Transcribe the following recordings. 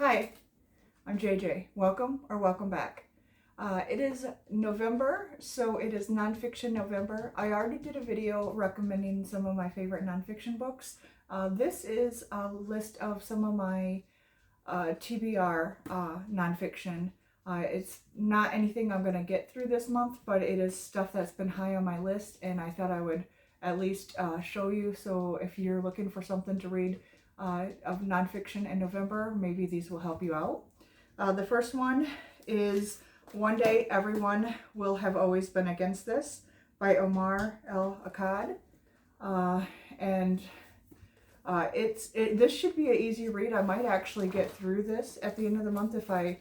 Hi, I'm JJ. Welcome or welcome back. It is November, so it is Nonfiction November. I already did a video recommending some of my favorite nonfiction books. This is a list of some of my TBR nonfiction. It's not anything I'm going to get through this month, but it is stuff that's been high on my list, and I thought I would at least show you. So if you're looking for something to read of nonfiction in November, maybe these will help you out. The first one is One Day Everyone Will Have Always Been Against This by Omar El-Akkad. This should be an easy read. I might actually get through this at the end of the month if I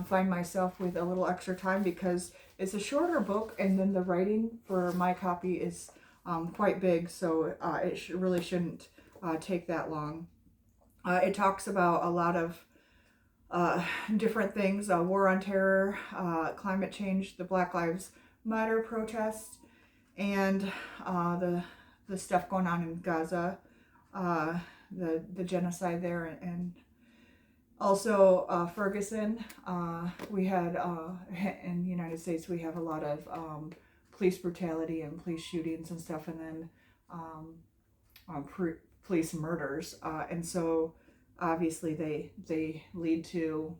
find myself with a little extra time, because it's a shorter book, and then the writing for my copy is quite big, so it really shouldn't take that long. It talks about a lot of different things: war on terror, climate change, the Black Lives Matter protests, and the stuff going on in Gaza, the genocide there, and also Ferguson. We had in the United States, we have a lot of police brutality and police shootings and stuff, and then police murders, and so obviously they lead to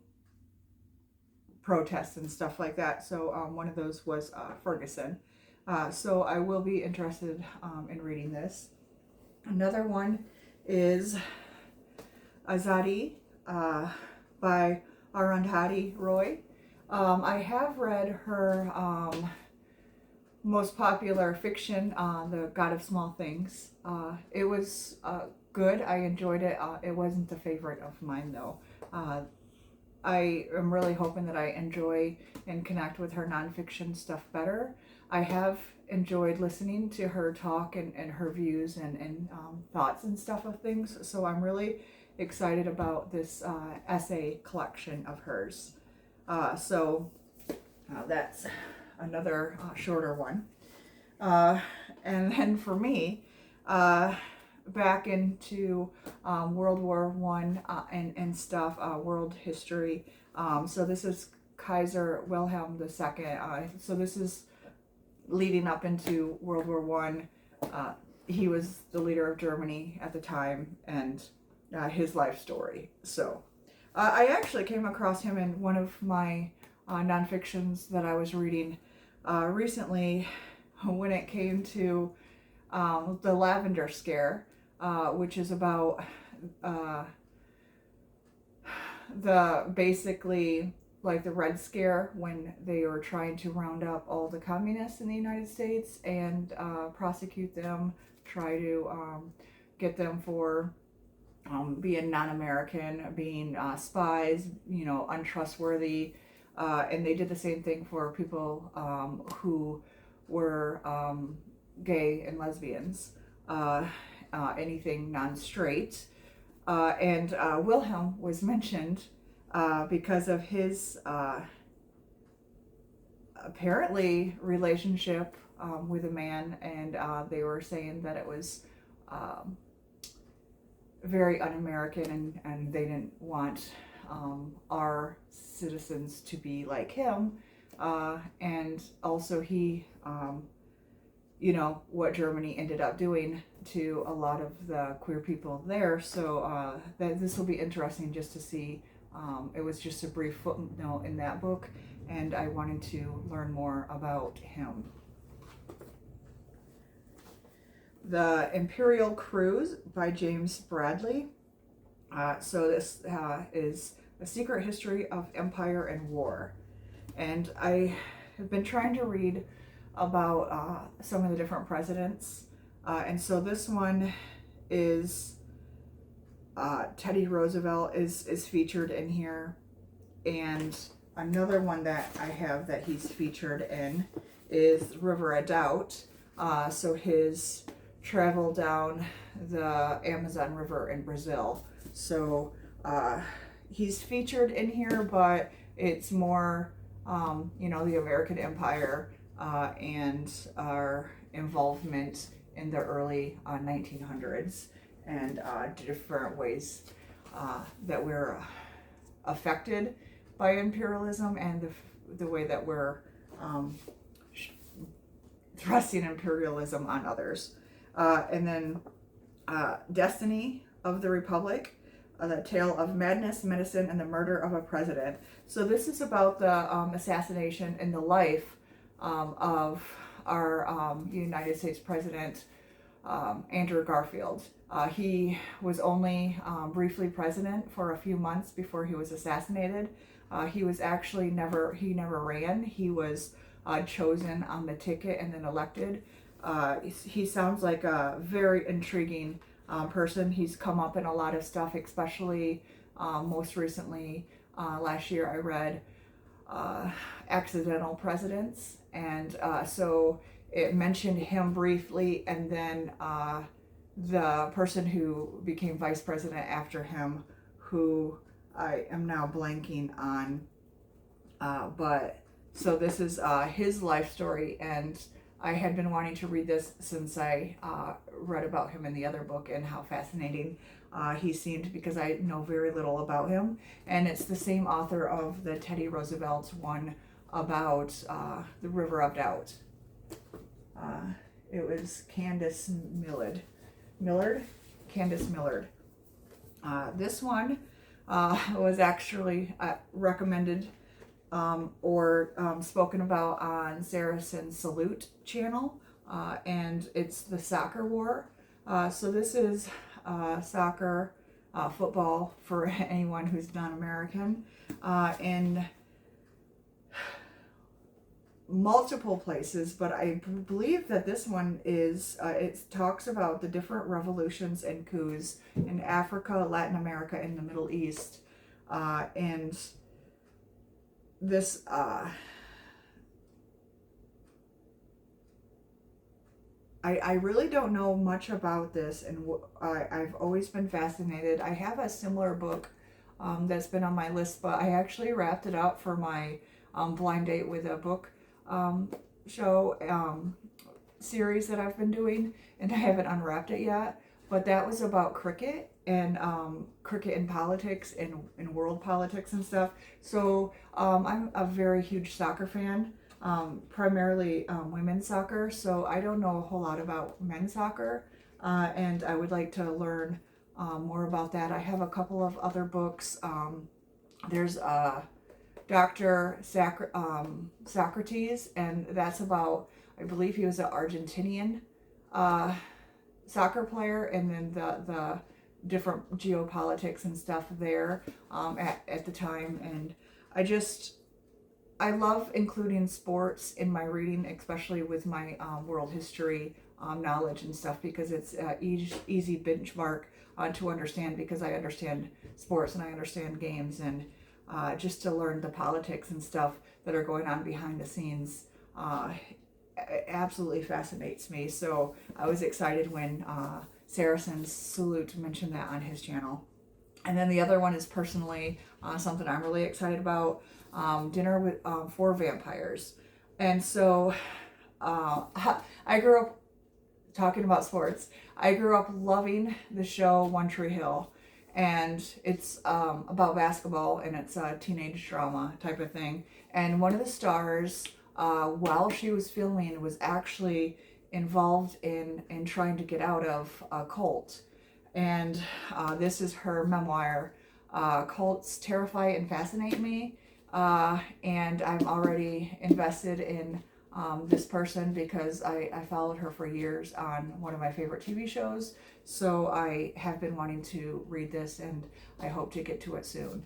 protests and stuff like that. So one of those was Ferguson. So I will be interested in reading this. Another one is Azadi by Arundhati Roy. I have read her most popular fiction, The God of Small Things. It was good. I enjoyed it. It wasn't the favorite of mine, though. I am really hoping that I enjoy and connect with her nonfiction stuff better. I have enjoyed listening to her talk and her views and thoughts and stuff of things, so I'm really excited about this essay collection of hers. So that's another shorter one. And then for me, back into World War One and stuff, world history. So this is Kaiser Wilhelm II. So this is leading up into World War One. He was the leader of Germany at the time, and his life story. So I actually came across him in one of my nonfictions that I was reading recently, when it came to the Lavender Scare, which is about basically like the Red Scare, when they were trying to round up all the communists in the United States and prosecute them, try to get them for being non-American, being spies, untrustworthy, and they did the same thing for people who were gay and lesbians, anything non-straight. And Wilhelm was mentioned because of his apparently relationship with a man, and they were saying that it was very un-American, and they didn't want our citizens to be like him. And also he, what Germany ended up doing to a lot of the queer people there. So this will be interesting just to see. It was just a brief footnote in that book, and I wanted to learn more about him. The Imperial Cruise by James Bradley. So this is A Secret History of Empire and War. And I have been trying to read about some of the different presidents. And so this one is Teddy Roosevelt is featured in here. And another one that I have that he's featured in is River of Doubt. So his travel down the Amazon River in Brazil. So he's featured in here, but it's more, the American Empire and our involvement in the early 1900s, and different ways that we're affected by imperialism and the way that we're thrusting imperialism on others. And then Destiny of the Republic, the tale of madness, medicine, and the murder of a president. So this is about the assassination and the life of our United States President, Andrew Garfield. He was only briefly president for a few months before he was assassinated. He was actually he never ran. He was chosen on the ticket and then elected. He sounds like a very intriguing person. He's come up in a lot of stuff, especially most recently last year I read Accidental Presidents, and so it mentioned him briefly, and then the person who became vice president after him, who I am now blanking on, but so this is his life story, and I had been wanting to read this since I read about him in the other book and how fascinating he seemed, because I know very little about him. And it's the same author of the Teddy Roosevelt one about the River of Doubt. It was Candace Millard. Candace Millard. This one was actually recommended or spoken about on Saracen Salute channel, and it's the soccer war. So this is soccer, football for anyone who's non-American, in multiple places, but I believe that this one is, it talks about the different revolutions and coups in Africa, Latin America, and the Middle East, and this I really don't know much about this, and I've always been fascinated. I have a similar book that's been on my list, but I actually wrapped it up for my blind date with a book show series that I've been doing, and I haven't unwrapped it yet. But that was about cricket and cricket and politics and world politics and stuff. So I'm a very huge soccer fan, primarily women's soccer. So I don't know a whole lot about men's soccer, and I would like to learn more about that. I have a couple of other books. There's Dr. Socrates, and that's about, I believe he was an Argentinian soccer player, and then the different geopolitics and stuff there at the time. And I love including sports in my reading, especially with my world history knowledge and stuff, because it's easy benchmark to understand, because I understand sports and I understand games, and just to learn the politics and stuff that are going on behind the scenes absolutely fascinates me. So I was excited when Saracen Salute mentioned that on his channel. And then the other one is personally something I'm really excited about, Dinner with for Vampires. And so I grew up talking about sports. I grew up loving the show One Tree Hill, and it's about basketball, and it's a teenage drama type of thing. And one of the stars, while she was filming, was actually involved in trying to get out of a cult. And this is her memoir. Cults terrify and fascinate me, and I'm already invested in this person, because I followed her for years on one of my favorite TV shows. So I have been wanting to read this, and I hope to get to it soon.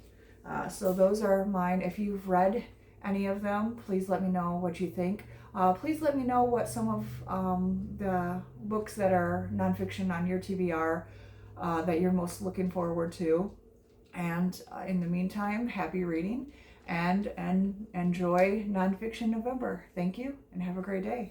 So those are mine. If you've read any of them, please let me know what you think. Please let me know what some of the books that are nonfiction on your TBR that you're most looking forward to. And in the meantime, happy reading, and enjoy Nonfiction November. Thank you, and have a great day.